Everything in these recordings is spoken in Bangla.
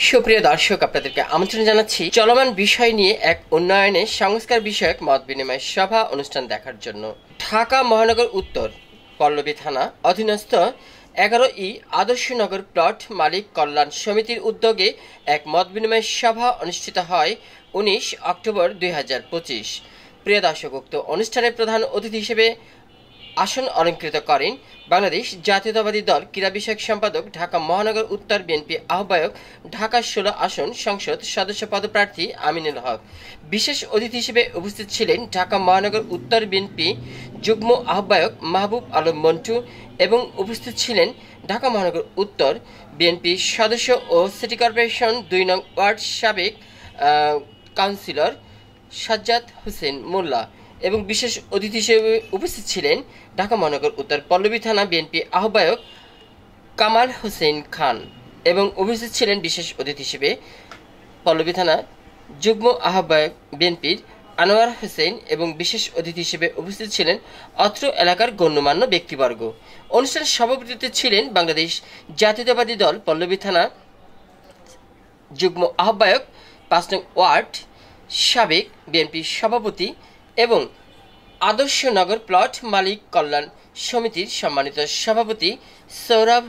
সুপ্রিয় দর্শক, আপনাদেরকে আমন্ত্রণ জানাচ্ছি চলমান বিষয় নিয়ে এক উন্নয়নে সংস্কার বিষয়ক মত বিনিময় সভা অনুষ্ঠান দেখার জন্য। ঢাকা মহানগর উত্তর পল্লবী থানা অধীনস্থ 11ই আদর্শনগর প্লট মালিক কল্যাণ সমিতির উদ্যোগে এক মত বিনিময় সভা অনুষ্ঠিত হয় 19 অক্টোবর 2025। প্রিয় দর্শক, উক্ত অনুষ্ঠানের প্রধান অতিথি হিসেবে আসন অলঙ্কৃত করেন বাংলাদেশ জাতীয়তাবাদী দল ক্রীড়া বিষয়ক সম্পাদক, ঢাকা মহানগর উত্তর বিএনপি আহ্বায়ক, ঢাকা 16 আসন সংসদ সদস্য পদপ্রার্থী আমিনুল হক। বিশেষ অতিথি হিসেবে উপস্থিত ছিলেন ঢাকা মহানগর উত্তর বিএনপি যুগ্ম আহ্বায়ক মাহবুব আলম মন্টু এবং উপস্থিত ছিলেন ঢাকা মহানগর উত্তর বিএনপি সদস্য ও সিটি কর্পোরেশন 2 নং ওয়ার্ড সাবেক কাউন্সিলর সাজ্জাদ হোসেন মোল্লা এবং বিশেষ অতিথি হিসেবে উপস্থিত ছিলেন ঢাকা মহানগর উত্তর পল্লবী থানা বিএনপি আহ্বায়ক কামাল হোসেন খান এবং উপস্থিত ছিলেন বিশেষ অতিথি হিসেবে পল্লবী থানা যুগ্ম আহ্বায়ক বিএনপির আনোয়ার হোসেন এবং বিশেষ অতিথি হিসেবে উপস্থিত ছিলেন অত্র এলাকার গণ্যমান্য ব্যক্তিবর্গ। অনুষ্ঠানের সভাপতিত্বে ছিলেন বাংলাদেশ জাতীয়তাবাদী দল পল্লবী থানা যুগ্ম আহ্বায়ক 5 নং ওয়ার্ড সাবেক বিএনপি সভাপতি এবং আদর্শনগর প্লট মালিক কল্যাণ সমিতির সম্মানিত সভাপতি সৌরভ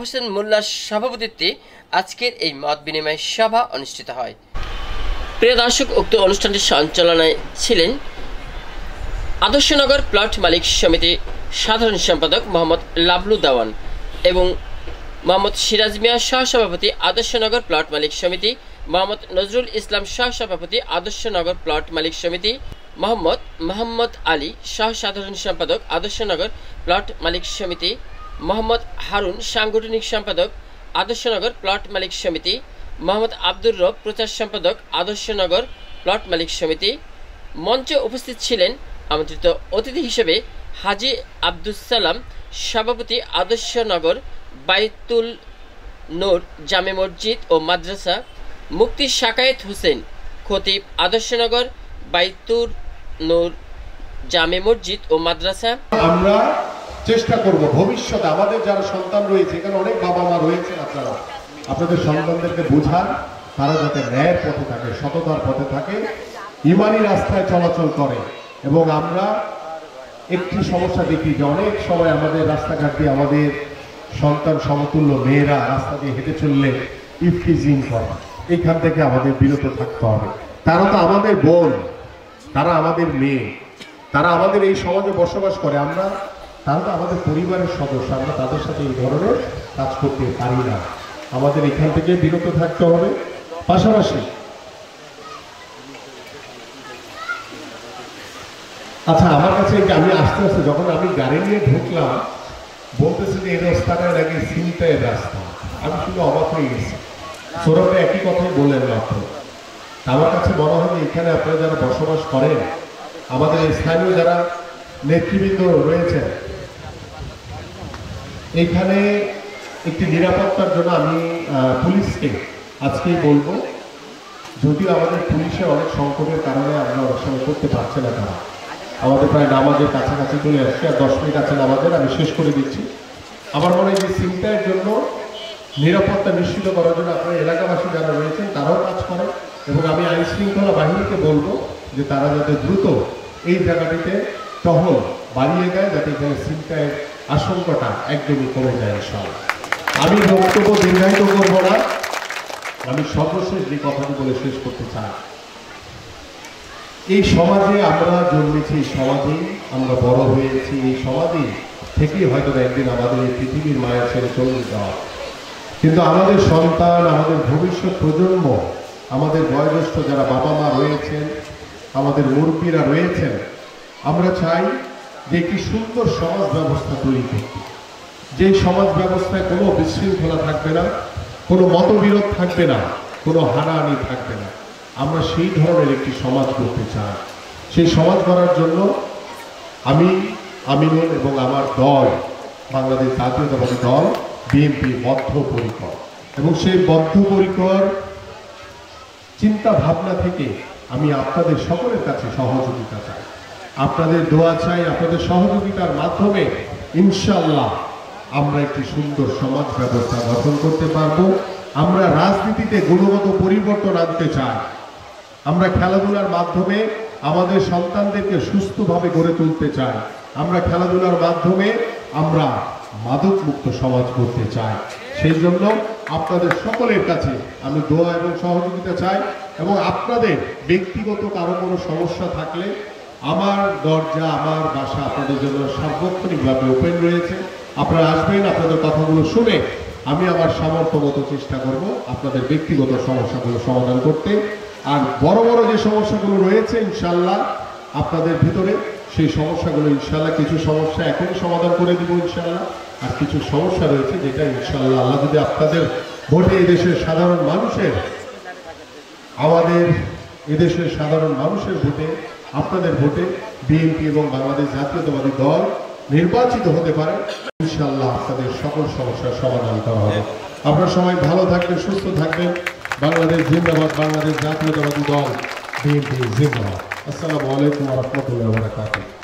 হোসেন মোল্লার সভাপতিত্বে আজকের এই মত বিনিময় সভা অনুষ্ঠিত হয়। প্রিয় দর্শক, উক্ত অনুষ্ঠানটির সঞ্চালনায় ছিলেন আদর্শনগর প্লট মালিক সমিতির সাধারণ সম্পাদক মোহাম্মদ লাবলু দেওয়ান এবং মোহাম্মদ সিরাজ মিয়া সহসভাপতি, আদর্শনগর প্লট মালিক সমিতি, মোহাম্মদ নজরুল ইসলাম সহসভাপতি, আদর্শনগর প্লট মালিক সমিতি, মোহাম্মদ আলী সহ সাধারণ সম্পাদক, আদর্শনগর প্লট মালিক সমিতি, মোহাম্মদ হারুন সাংগঠনিক সম্পাদক, আদর্শনগর প্লট মালিক সমিতি, মোহাম্মদ আব্দুর রব প্রচার সম্পাদক, আদর্শনগর প্লট মালিক সমিতি। মঞ্চে উপস্থিত ছিলেন আমন্ত্রিত অতিথি হিসেবে হাজি আব্দুস সালাম সভাপতি, আদর্শনগর বাইতুল নূর জামে মসজিদ ও মাদ্রাসা, মুফতি শাকায়েত হোসেন খতিব, আদর্শনগর বাইতুল নূর জামে মসজিদ ও মাদ্রাসা। আমরা চেষ্টা করব ভবিষ্যতে আমাদের যারা সন্তান রয়েছে, এখানে অনেক বাবা মা রয়েছেন, আপনাদের সন্তানদেরকে বোঝান তারা যাতে ন্যায়ের পথে থাকে, সততার পথে থাকে, ইমানি রাস্তায় চলাচল করে। এবং আমরা একটি সমস্যা দেখি যে অনেক সময় আমাদের রাস্তাঘাট দিয়ে আমাদের সন্তান সমতুল্য মেয়েরা রাস্তা দিয়ে হেঁটে চললে ইফটিজিং করে। এইখান থেকে আমাদের বিরত থাকতে হবে। তারা তো আমাদের বোন, তারা আমাদের মেয়ে, তারা আমাদের এই সমাজে বসবাস করে, তারা তো আমাদের পরিবারের সদস্য। আমরা তাদের সাথে এই ধরনের কাজ করতে পারি না। আমাদের এখান থেকে বিরত থাকতে হবে। পাশাপাশি আচ্ছা, আমার কাছে আমি আস্তে আস্তে যখন আমি গাড়ি নিয়ে ঢুকলাম বলতেছি যে এই রাস্তাটা নাকি ছিনতাইয়ের রাস্তা। আমি শুধু অবাক হয়ে গেছি। সৌরভে একই কথাই বললেন মাত্র। আমার কাছে মনে হয় এখানে আপনারা যারা বসবাস করেন, আমাদের স্থানীয় যারা নেতৃবৃন্দ রয়েছেন, এইখানে একটি নিরাপত্তার জন্য আমি পুলিশকে আজকেই বলবো, যদিও আমাদের পুলিশের অনেক সংকটের কারণে আমরা অনেক সময় করতে পারছে না। তারা আমাদের প্রায় নামাজের কাছাকাছি চলে আসছে, আর 10 মিনিট আছে নামাজের, আমি শেষ করে দিচ্ছি। আমার মনে হয় যে ছিনতাইয়ের জন্য নিরাপত্তা নিশ্চিত করার জন্য আপনার এলাকাবাসী যারা রয়েছেন তারাও কাজ করেন। এবং আমি আইন শৃঙ্খলা বাহিনীকে বলবো যে তারা যাতে দ্রুত এই জায়গাটিতে টহল বাড়িয়ে দেয়, যাতে এখানে ছিনতাইয়ের আশঙ্কাটা একদমই কমে যায়। ইনশাআল্লাহ আমি বক্তব্য দীর্ঘায়িত করবো না। আমি সর্বশেষ যে কথাটি বলে শেষ করতে চাই, এই সমাজে আমরা জন্মেছি, এই সমাজেই আমরা বড় হয়েছি, এই সমাজেই থেকেই হয়তো একদিন আমাদের এই পৃথিবীর মায়া ছেড়ে চলে যেতে হবে। কিন্তু আমাদের সন্তান, আমাদের ভবিষ্যৎ প্রজন্ম, আমাদের বয়োজ্যেষ্ঠ যারা বাবা মা রয়েছেন, আমাদের মুরব্বীরা রয়েছেন, আমরা চাই যে একটি সুন্দর সমাজ ব্যবস্থা তৈরি করতে, যে সমাজ ব্যবস্থায় কোনো বিশৃঙ্খলা থাকবে না, কোনো মতবিরোধ থাকবে না, কোনো হানাহানি থাকবে না। আমরা সেই ধরনের একটি সমাজ করতে চাই। সেই সমাজ করার জন্য আমি আমিনুল এবং আমার দল, বাংলাদেশ জাতীয়তাবাদী দল বিএনপি বদ্ধপরিকর, এবং সেই বদ্ধপরিকর চিন্তা ভাবনা থেকে আমি আপনাদের সকলের কাছে সহযোগিতা চাই, আপনাদের দোয়া চাই। আপনাদের সহযোগিতার মাধ্যমে ইনশাআল্লাহ আমরা একটি সুন্দর সমাজ ব্যবস্থা গঠন করতে পারবো। আমরা রাজনীতিতে গুণগত পরিবর্তন আনতে চাই। আমরা খেলাধুলার মাধ্যমে আমাদের সন্তানদেরকে সুস্থভাবে গড়ে তুলতে চাই। আমরা খেলাধুলার মাধ্যমে আমরা মাদক মুক্ত সমাজ করতে চাই। সেই জন্য আপনাদের সকলের কাছে আমি দোয়া এবং সহযোগিতা চাই, এবং আপনাদের ব্যক্তিগত কারো কোনো সমস্যা থাকলে আমার দরজা, আমার বাসা আপনাদের জন্য সার্বক্ষণিকভাবে ওপেন রয়েছে। আপনারা আসবেন, আপনাদের কথাগুলো শুনে আমি আমার সামর্থ্য মতো চেষ্টা করব আপনাদের ব্যক্তিগত সমস্যাগুলো সমাধান করতে। আর বড় বড় যে সমস্যাগুলো রয়েছে ইনশাল্লাহ আপনাদের ভিতরে, সেই সমস্যাগুলো ইনশাল্লাহ কিছু সমস্যা এখনই সমাধান করে দিব ইনশাল্লাহ, আর কিছু সমস্যা রয়েছে যেটা ইনশাল্লাহ আল্লাহ যদি আপনাদের ভোটে এদেশের সাধারণ মানুষের, আমাদের এদেশের সাধারণ মানুষের ভোটে, আপনাদের ভোটে বিএনপি এবং বাংলাদেশ জাতীয়তাবাদী দল নির্বাচিত হতে পারে, ইনশাল্লাহ আপনাদের সকল সমস্যার সমাধান করা হবে। আপনারা সবাই ভালো থাকবেন, সুস্থ থাকবেন। বাংলাদেশ জিন্দাবাদ, বাংলাদেশ জাতীয়তাবাদী দল বিএনপি জিন্দাবাদ। আসসালামু আলাইকুম ওয়া রাহমাতুল্লাহি ওয়া বারাকাতুহু।